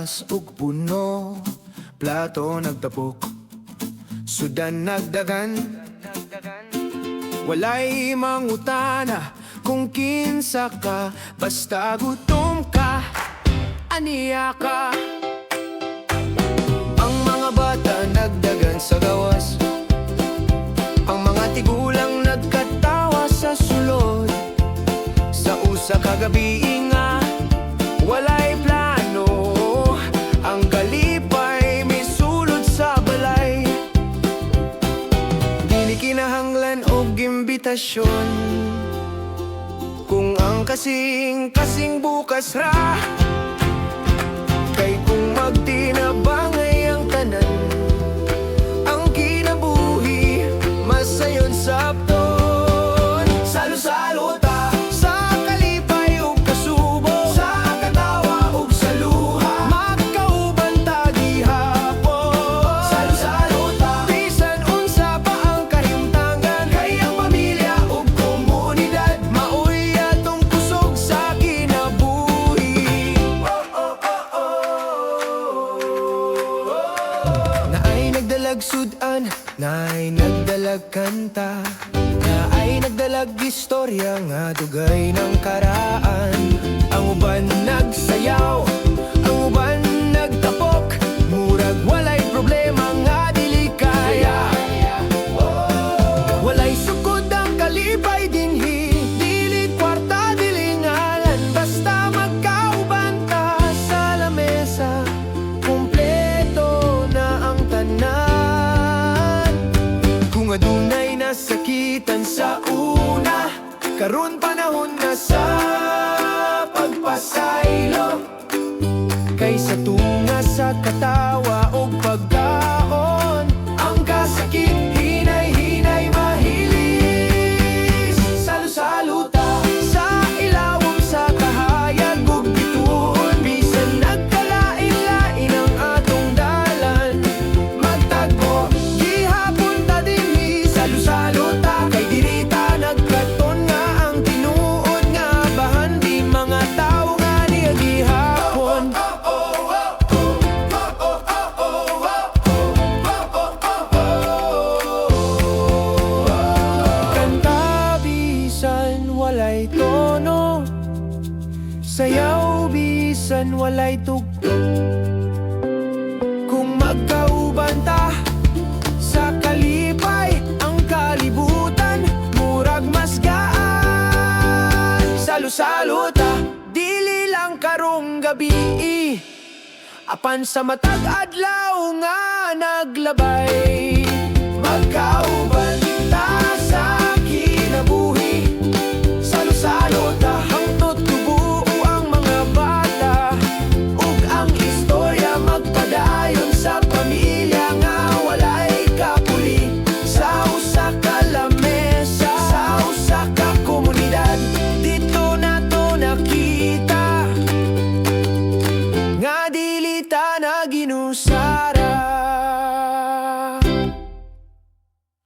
gawas ug puno, plato nagtapok, sudan nagdagan. Walay mangutana kung kinsa ka, basta gutom ka, aniya ka. Ang mga bata nagdagan sa gawas, ang mga tigulang nagkatawa sa sulod. Sa usa kagabi nga, walay plano, ang kalipay misulod sa balay. Dili kinahanglan og imbitasyon, kung ang kasing bukas ra. Kay kung magtinabangay ang tanan, ang kinabuhi masayon sabton. Salo-salo ta sa kalipay ug kasubo, sa katawa ug sa luha, magkauban ta gihapon. Salo-salo ta bisan unsa pa ang kahimtangan, kay ang pamilya ug komunidad maoy atong kusog sa kinabuhi. Naay nagdalag sudan, naay nagdalag kanta, naay nagdalag istorya nga dugay ng karaan. Ang uban nagsayaw, ang uban nagtapok, murag walay problema nga dili kaya. Walay sukod ang kalipay dinhi, dili kwarta, dili ngalan, basta magkauban ta sa lamesa, kumpleto na ang tanan. Kung adunay nasakitan sa una, karon panahon na sa pagpasaylo, kaysa tunga sa katawa o pagkaon. Ang kasakit hinay-hinay mahilis, salo-salo ta sa ilawom sa kahayag ug bituon. Bisan nagkalain-lain ang atong dalan, magtagpo gihapon ta dinhi. Salo-salo ta kay diri ta nagkaton nga ang tinuod nga bahan, di mga tawo nga niya gihapon. Kanta bisan walay tono, sayaw bisan walay tugtog. Kung magkauban ta sa kalipay, ang kalibutan murag mas gaan. Salo-salo ta, dili lang karong gabi, apan sa matag adlaw nga naglabay. Magkauban